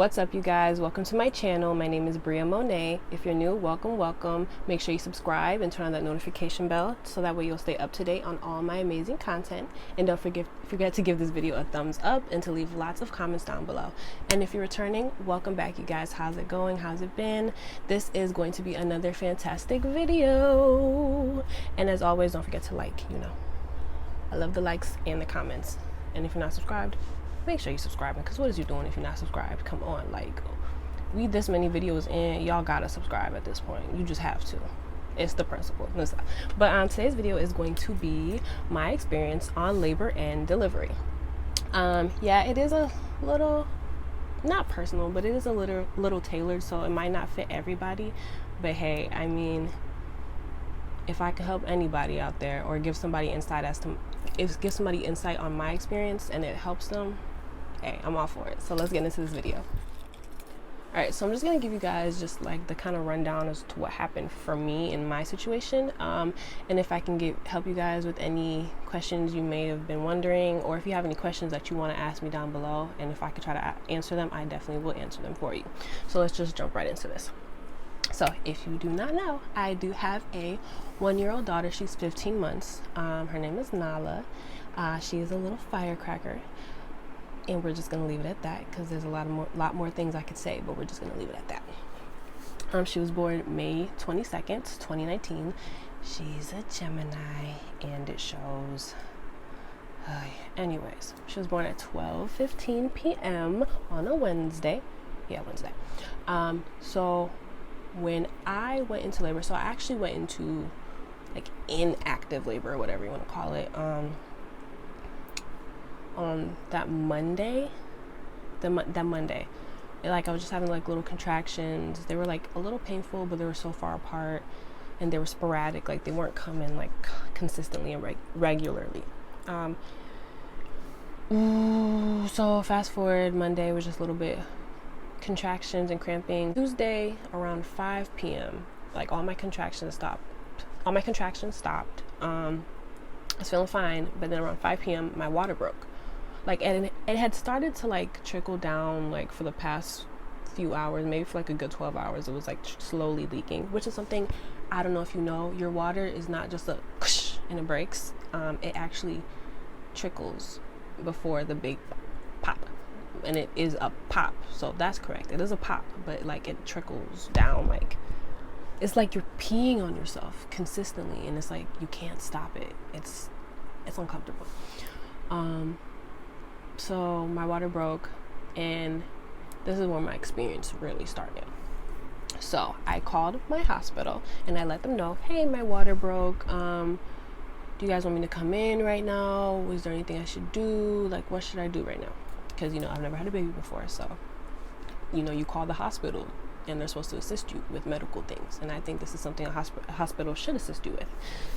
What's up, you guys? Welcome to my channel. My name is Brea Monáe. If you're new, welcome. Make sure you subscribe and turn on that notification bell so that way you'll stay up to date on all my amazing content. And don't forget to give this video a thumbs up and to leave lots of comments down below. And if you're returning, welcome back, you guys. How's it going? How's it been? This is going to be another fantastic video. And as always, don't forget to like, I love the likes and the comments. And if you're not subscribed, make sure you subscribe, because what is you doing if you're not subscribed? Come on, like, we this many videos in, y'all gotta subscribe at this point. You just have to. It's the principle. But today's video is going to be my experience on labor and delivery. Yeah, it is a little, not personal, but it is a little tailored, so it might not fit everybody. But hey, I mean, if I could help anybody out there or give somebody insight insight on my experience and it helps them, hey, I'm all for it. So let's get into this video. All right, so I'm just gonna give you guys just like the kind of rundown as to what happened for me in my situation, and if I can help you guys with any questions you may have been wondering, or if you have any questions that you want to ask me down below, and if I could try to answer them, I definitely will answer them for you. So let's just jump right into this. So if you do not know, I do have a 1-year-old daughter. She's 15 months. Her name is Nala. She is a little firecracker, and we're just gonna leave it at that, because there's a lot more things I could say, but we're just gonna leave it at that. She was born May 22nd, 2019. She's a Gemini, and it shows. Anyways, she was born at 12:15 p.m. on a Wednesday. Yeah, Wednesday. So when I went into labor, so I actually went into like inactive labor, or whatever you want to call it, on that Monday. That Monday, like I was just having like little contractions. They were like a little painful, but they were so far apart, and they were sporadic. Like they weren't coming like consistently and regularly. So fast forward, Monday was just a little bit contractions and cramping. Tuesday around 5 p.m. like all my contractions stopped. I was feeling fine, but then around 5 p.m. my water broke. Like, and it had started to like trickle down like for the past few hours, maybe for like a good 12 hours. It was like slowly leaking, which is something, I don't know if you know, your water is not just a and it breaks. It actually trickles before the big pop. And it is a pop, so that's correct. It is a pop, but like it trickles down, like it's like you're peeing on yourself consistently, and it's like you can't stop it. It's uncomfortable. So my water broke, and this is where my experience really started. So I called my hospital and I let them know, hey, my water broke. Do you guys want me to come in right now? Is there anything I should do? Like, what should I do right now? Because I've never had a baby before, so you call the hospital and they're supposed to assist you with medical things, and I think this is something a hospital should assist you with.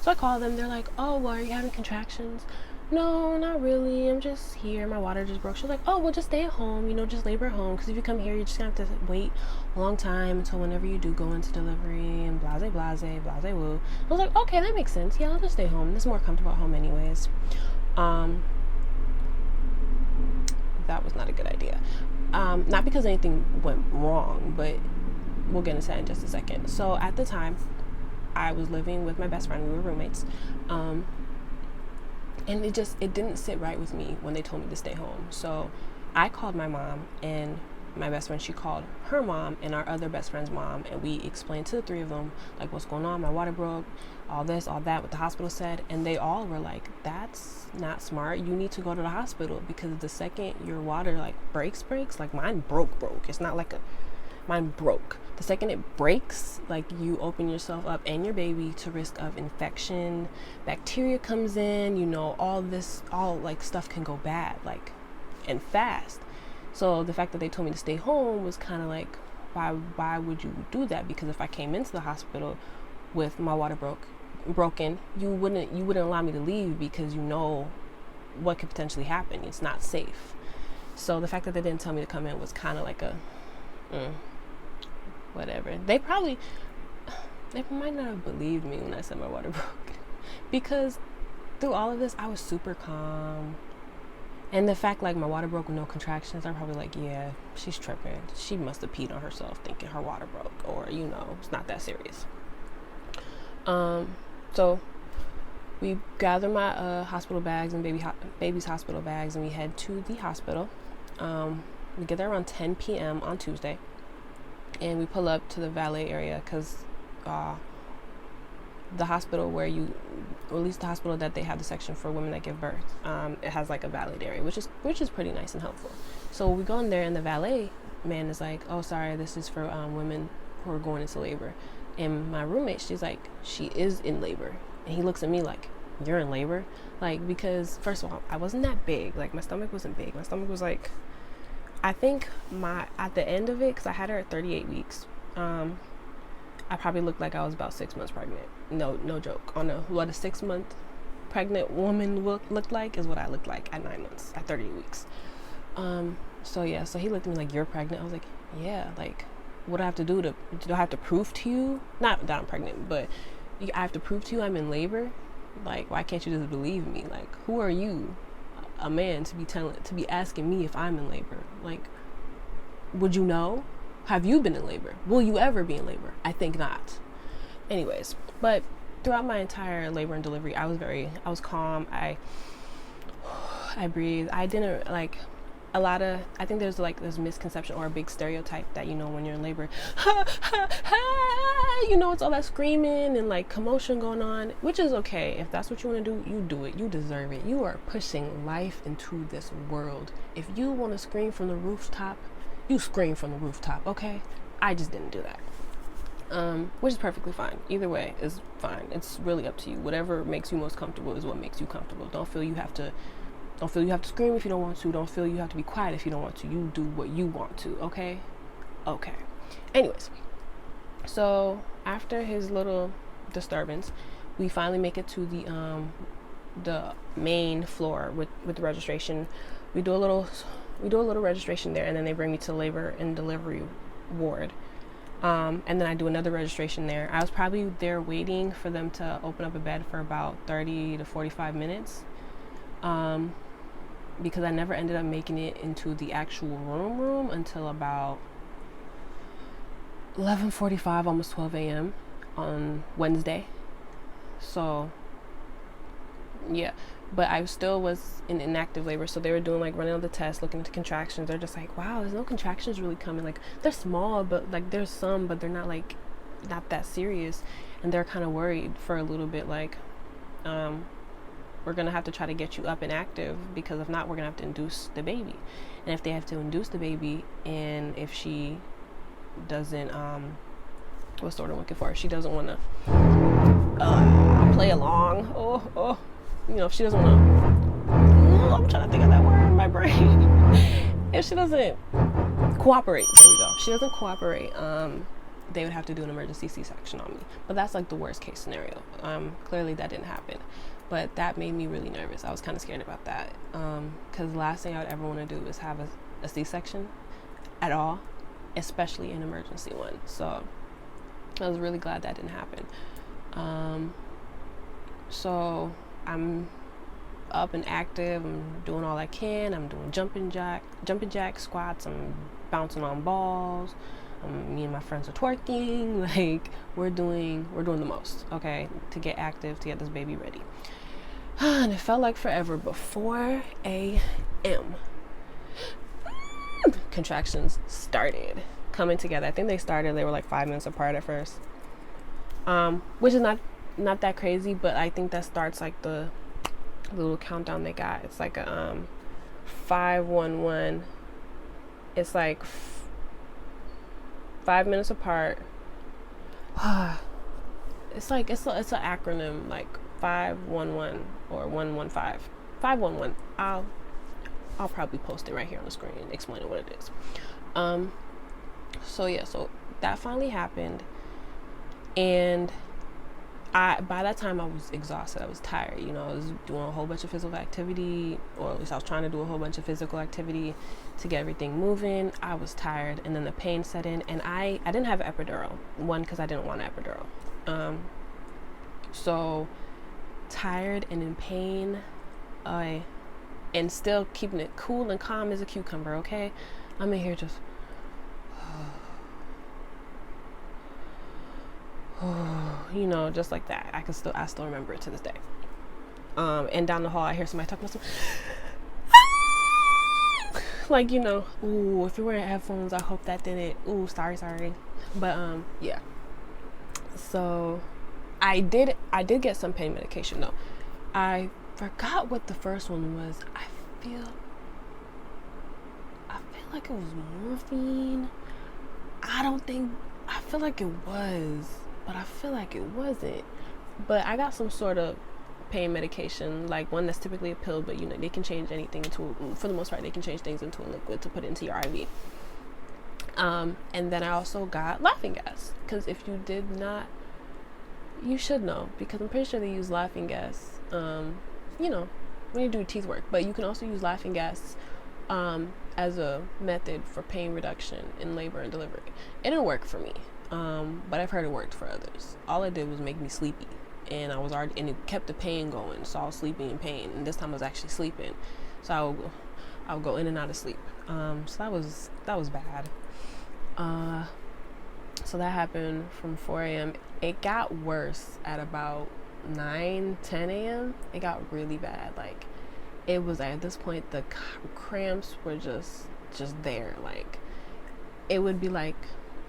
So I call them. They're like, oh, well, are you having contractions? No, not really, I'm just here, my water just broke. She's like, oh, well, just stay at home, just labor at home, because if you come here, you're just gonna have to wait a long time until whenever you do go into delivery, and blase woo. I was like, okay, that makes sense. Yeah, I'll just stay home. This is more comfortable at home anyways. That was not a good idea. Not because anything went wrong, but we'll get into that in just a second. So at the time, I was living with my best friend. We were roommates. And it didn't sit right with me when they told me to stay home. So I called my mom, and my best friend, she called her mom and our other best friend's mom, and we explained to the three of them like what's going on. My water broke, all this, all that, what the hospital said, and they all were like, that's not smart. You need to go to the hospital, because the second your water like breaks, like mine broke. It's not like mine broke. The second it breaks, like you open yourself up and your baby to risk of infection. Bacteria comes in, all like stuff can go bad, like, and fast. So the fact that they told me to stay home was kind of like, why would you do that? Because if I came into the hospital with my water broken, you wouldn't allow me to leave, because what could potentially happen. It's not safe. So the fact that they didn't tell me to come in was kind of like a whatever. They might not have believed me when I said my water broke, because through all of this I was super calm. And the fact like my water broke with no contractions, I'm probably like, yeah, she's tripping. She must have peed on herself thinking her water broke, or it's not that serious. So we gather my hospital bags and baby's hospital bags, and we head to the hospital. We get there around 10 p.m. on Tuesday, and we pull up to the valet area because the hospital or at least the hospital that they have the section for women that give birth, it has like a valet area, which is pretty nice and helpful. So we go in there, and the valet man is like, oh, sorry, this is for women who are going into labor. And my roommate, she's like, she is in labor. And he looks at me like, you're in labor? Like, because first of all, I wasn't that big. Like, my stomach wasn't big. My stomach was like, I think at the end of it, because I had her at 38 weeks, I probably looked like I was about 6 months pregnant. No joke. What a 6 month pregnant woman looked like is what I looked like at 9 months, at 38 weeks. So he looked at me like, you're pregnant? I was like, yeah. Like, what do I have to do do I have to prove to you? Not that I'm pregnant, but I have to prove to you I'm in labor? Like, why can't you just believe me? Like, who are you, a man, to be asking me if I'm in labor? Like, would you know? Have you been in labor? Will you ever be in labor? I think not. Anyways, but throughout my entire labor and delivery, I was calm. I breathed. I didn't I think there's this misconception or a big stereotype that, when you're in labor, it's all that screaming and like commotion going on, which is okay. If that's what you want to do, you do it. You deserve it. You are pushing life into this world. If you want to scream from the rooftop, you scream from the rooftop, okay? I just didn't do that. Which is perfectly fine. Either way is fine. It's really up to you. Whatever makes you most comfortable is what makes you comfortable. Don't feel you have to scream if you don't want to. Don't feel you have to be quiet if you don't want to. You do what you want to, okay? Okay. Anyways, so after his little disturbance, we finally make it to the main floor with the registration. We do a little registration there, and then they bring me to labor and delivery ward. And then I do another registration there. I was probably there waiting for them to open up a bed for about 30 to 45 minutes. Because I never ended up making it into the actual room until about 11:45, almost 12 a.m. on Wednesday. So, yeah. But I still was in inactive labor, so they were doing running all the tests, looking at the contractions. They're just like, wow, there's no contractions really coming. Like, they're small, but there's some, but they're not not that serious. And they're kind of worried for a little bit, we're gonna have to try to get you up and active, because if not, we're gonna have to induce the baby. And if they have to induce the baby, and if she doesn't what's the word I'm looking for, if she doesn't want to play along, if she doesn't want to, I'm trying to think of that word in my brain. If she doesn't cooperate, there we go. If she doesn't cooperate, they would have to do an emergency C-section on me. But that's the worst case scenario. Clearly that didn't happen. But that made me really nervous. I was kind of scared about that. Because the last thing I would ever want to do is have a C-section at all, especially an emergency one. So I was really glad that didn't happen. So I'm up and active. I'm doing all I can. I'm doing jumping jack squats. I'm bouncing on balls. Me and my friends are twerking. We're doing the most, okay, to get active, to get this baby ready. And it felt like forever, but 4 a.m. contractions started coming together. I think they were 5 minutes apart at first, which is not that crazy, but I think that starts the little countdown they got. It's a 5-1-1. It's 5 minutes apart. It's an acronym, 5-1-1 or 1-1-5. 5-1-1. I'll probably post it right here on the screen and explain what it is. So that finally happened, and by that time I was exhausted. I was tired. I was doing a whole bunch of physical activity, or at least I was trying to do a whole bunch of physical activity to get everything moving. I was tired, and then the pain set in, and I didn't have an epidural. One, because I didn't want an epidural. So tired and in pain. and still keeping it cool and calm as a cucumber, okay? I'm in here just you know, just like that. I still remember it to this day. And down the hall I hear somebody talking about something like, you know, ooh, if you're wearing headphones, I hope that didn't, ooh, sorry. But yeah. So I did get some pain medication though. I forgot what the first one was. I feel like it was morphine. I feel like it was, but I feel like it wasn't. But I got some sort of pain medication, like one that's typically a pill, but you know, they can change anything into, for the most part, they can change things into a liquid to put into your IV. And then I also got laughing gas, because if you did not, you should know, because I'm pretty sure they use laughing gas, you know, when you do teeth work, but you can also use laughing gas as a method for pain reduction in labor and delivery. It didn't work for me, but I've heard it worked for others. All it did was make me sleepy, and and it kept the pain going, so I was sleeping in pain, and this time I was actually sleeping, so I would go in and out of sleep. So that was bad. So that happened from 4 a.m. It got worse at about 10 a.m. It got really bad. Like, it was at this point, the cramps were just there. Like, it would be like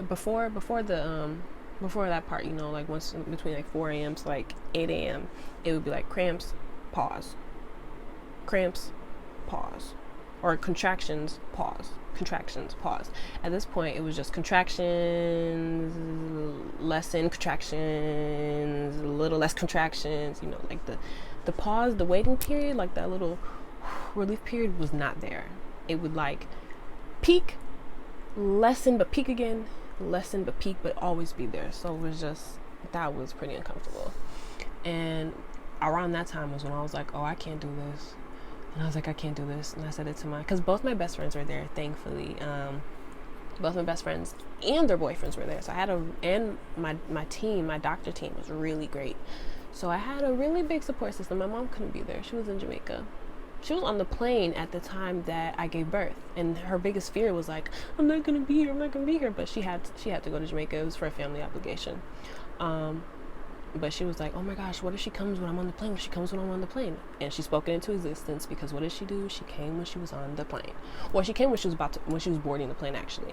before that part, you know, like once between like 4 a.m. to like 8 a.m. it would be like cramps, pause, or contractions, pause. At this point, it was just contractions, lessen contractions, a little less contractions, you know, like the pause, the waiting period, like that little relief period was not there. It would like peak, lessen, but peak again, lessen, but peak, but always be there. So it was just, that was pretty uncomfortable. And around that time was when I was like, oh, I can't do this. And I was like, I can't do this. And I said it to because both my best friends were there, thankfully. Both my best friends and their boyfriends were there. So I had and my team, my doctor team was really great. So I had a really big support system. My mom couldn't be there. She was in Jamaica. She was on the plane at the time that I gave birth. And her biggest fear was like, I'm not going to be here. But she had to go to Jamaica. It was for a family obligation. But she was like, oh my gosh, what if she comes when I'm on the plane? What if she comes when I'm on the plane? And she spoke it into existence, because what did she do? She came when she was on the plane. Well, she came when she was boarding the plane, actually.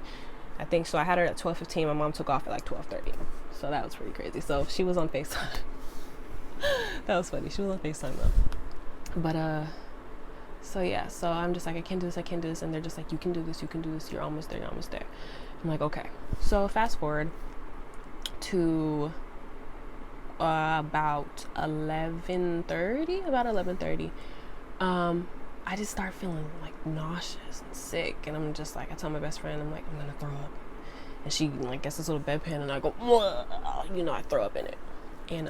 I think so. I had her at 12:15. My mom took off at like 12:30. So that was pretty crazy. So she was on FaceTime. That was funny. She was on FaceTime though. But so yeah, so I'm just like, I can't do this. And they're just like, you can do this. You're almost there. I'm like, okay. So fast forward to about 11:30. I just start feeling like nauseous and sick, and I'm just like, I tell my best friend, I'm like, I'm gonna throw up, and she like gets this little bedpan, and I go, you know, I throw up in it. And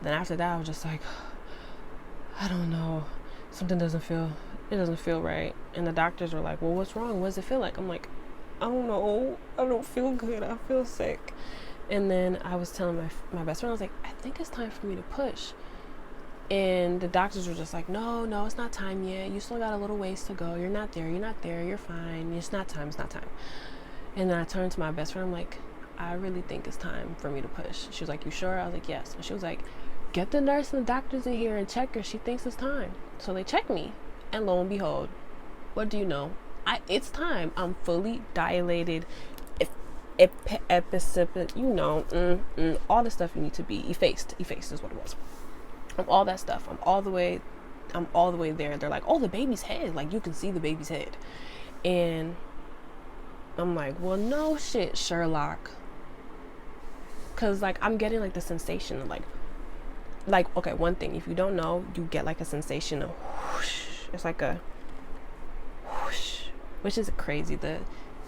then after that I was just like, I don't know, something doesn't feel right. And the doctors were like, well, what's wrong? What does it feel like? I'm like, I don't know, I don't feel good, I feel sick. And then I was telling my best friend, I was like, I think it's time for me to push. And the doctors were just like, no, it's not time yet. You still got a little ways to go. You're not there. You're fine. It's not time. And then I turned to my best friend. I'm like, I really think it's time for me to push. She was like, you sure? I was like, yes. And she was like, get the nurse and the doctors in here and check her. She thinks it's time. So they checked me. And lo and behold, what do you know? It's time. I'm fully dilated. Epicipit, you know, all the stuff you need to be effaced is what it was. I'm all that stuff. I'm all the way there. They're like, oh, the baby's head, like you can see the baby's head. And I'm like, well, no shit, Sherlock, because like I'm getting like the sensation of like okay, one thing, if you don't know, you get like a sensation of whoosh. It's like a whoosh, which is crazy.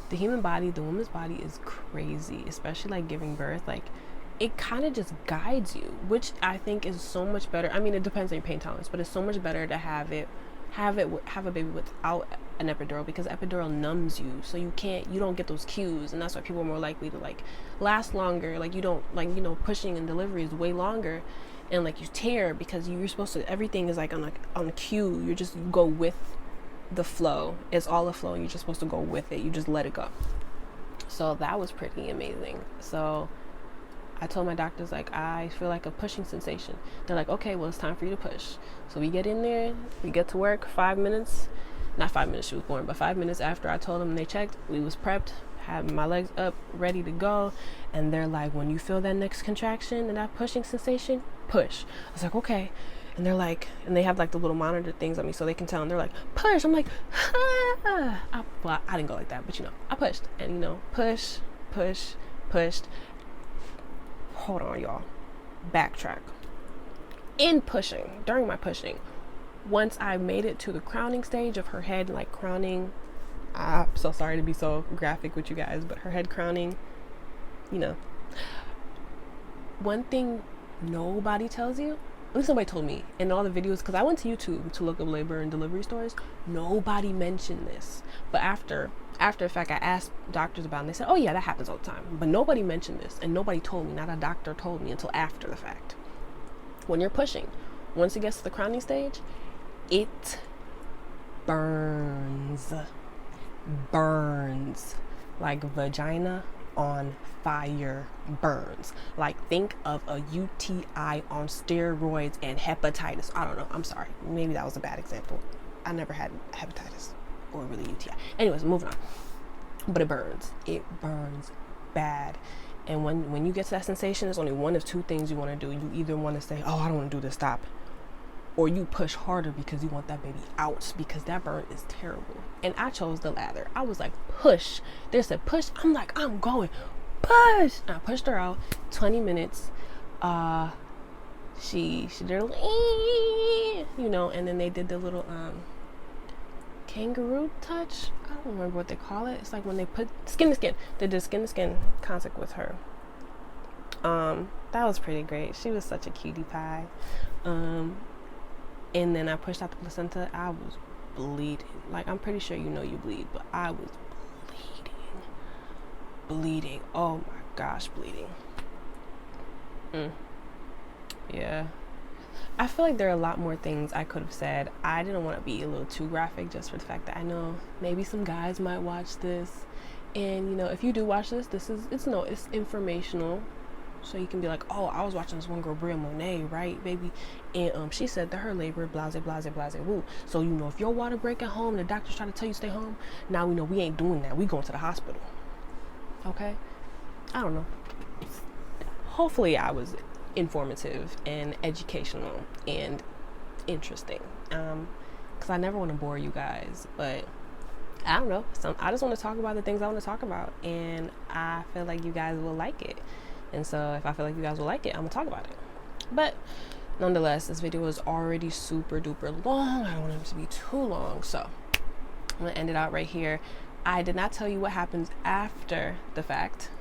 The human body, the woman's body is crazy, especially like giving birth. Like, it kind of just guides you, which I think is so much better. I mean, it depends on your pain tolerance, but it's so much better to have a baby without an epidural, because epidural numbs you, so you don't get those cues, and that's why people are more likely to like last longer. Like you don't, like, you know, pushing and delivery is way longer, and like you tear because you're supposed to, everything is like on cue. You go with the flow. It's all a flow, and you're just supposed to go with it. You just let it go. So that was pretty amazing. So I told my doctors, like, I feel like a pushing sensation. They're like, okay, well, it's time for you to push. So we get in there, we get to work. 5 minutes, not 5 minutes she was born, but 5 minutes after I told them, they checked, we was prepped, had my legs up, ready to go. And they're like, when you feel that next contraction and that pushing sensation, push. I was like, okay. And they're like, and they have like the little monitor things on me so they can tell, and they're like, push. I'm like, ah. Well, I didn't go like that, but you know, I pushed, and you know, pushed. Hold on, y'all. Backtrack. In pushing, during my pushing, once I made it to the crowning stage of her head, like crowning, I'm so sorry to be so graphic with you guys, but her head crowning, you know. One thing nobody tells you, at least somebody told me in all the videos, because I went to YouTube to look up labor and delivery stories. Nobody mentioned this, but after the fact, I asked doctors about it, and they said, oh yeah, that happens all the time. But nobody mentioned this, and nobody told me, not a doctor told me until after the fact. When you're pushing, once it gets to the crowning stage, it burns like vagina on fire burns. Like, think of a UTI on steroids and hepatitis. I don't know, I'm sorry, maybe that was a bad example. I never had hepatitis or really UTI. Anyways, moving on. But it burns bad. And when you get to that sensation, there's only one of two things you want to do. You either want to say, oh, I don't want to do this, stop, or you push harder because you want that baby out, because that burn is terrible. And I chose the latter. I was like, push. They said push. I'm like, I'm going, push. And I pushed her out. 20 minutes. She did a little, you know, and then they did the little kangaroo touch. I don't remember what they call it. It's like when they put skin to skin. They did skin to skin contact with her. That was pretty great. She was such a cutie pie. And then I pushed out the placenta. I was bleeding. Like, I'm pretty sure you know you bleed, but I was bleeding. Oh my gosh, bleeding. Yeah. I feel like there are a lot more things I could have said. I didn't want to be a little too graphic, just for the fact that I know maybe some guys might watch this. And, you know, if you do watch this, it's informational. So you can be like, oh, I was watching this one girl, Brea, Monáe, right, baby? And she said that her labor, blase, woo. So, you know, if your water break at home and the doctor's trying to tell you stay home, now we know we ain't doing that. We going to the hospital. Okay? I don't know. Hopefully I was informative and educational and interesting. Because I never want to bore you guys. But I don't know. I just want to talk about the things I want to talk about. And I feel like you guys will like it. And so if I feel like you guys will like it, I'm gonna talk about it. But nonetheless, this video is already super duper long. I don't want it to be too long, so I'm gonna end it out right here. I did not tell you what happens after the fact,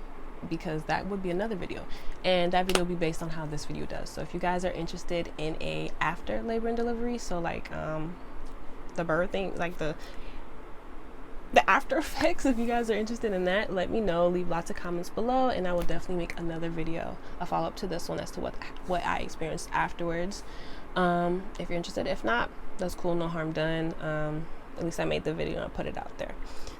because that would be another video, and that video will be based on how this video does. So if you guys are interested in a after labor and delivery, so like the birthing, like the after effects, if you guys are interested in that, let me know. Leave lots of comments below, and I will definitely make another video, a follow-up to this one, as to what I experienced afterwards. If you're interested. If not, that's cool, no harm done. At least I made the video and I put it out there.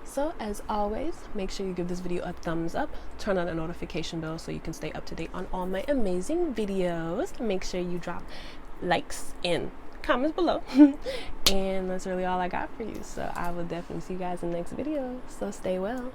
So as always, make sure you give this video a thumbs up, turn on the notification bell so you can stay up to date on all my amazing videos. Make sure you drop likes and comments below. And that's really all I got for you. So I will definitely see you guys in the next video. So stay well.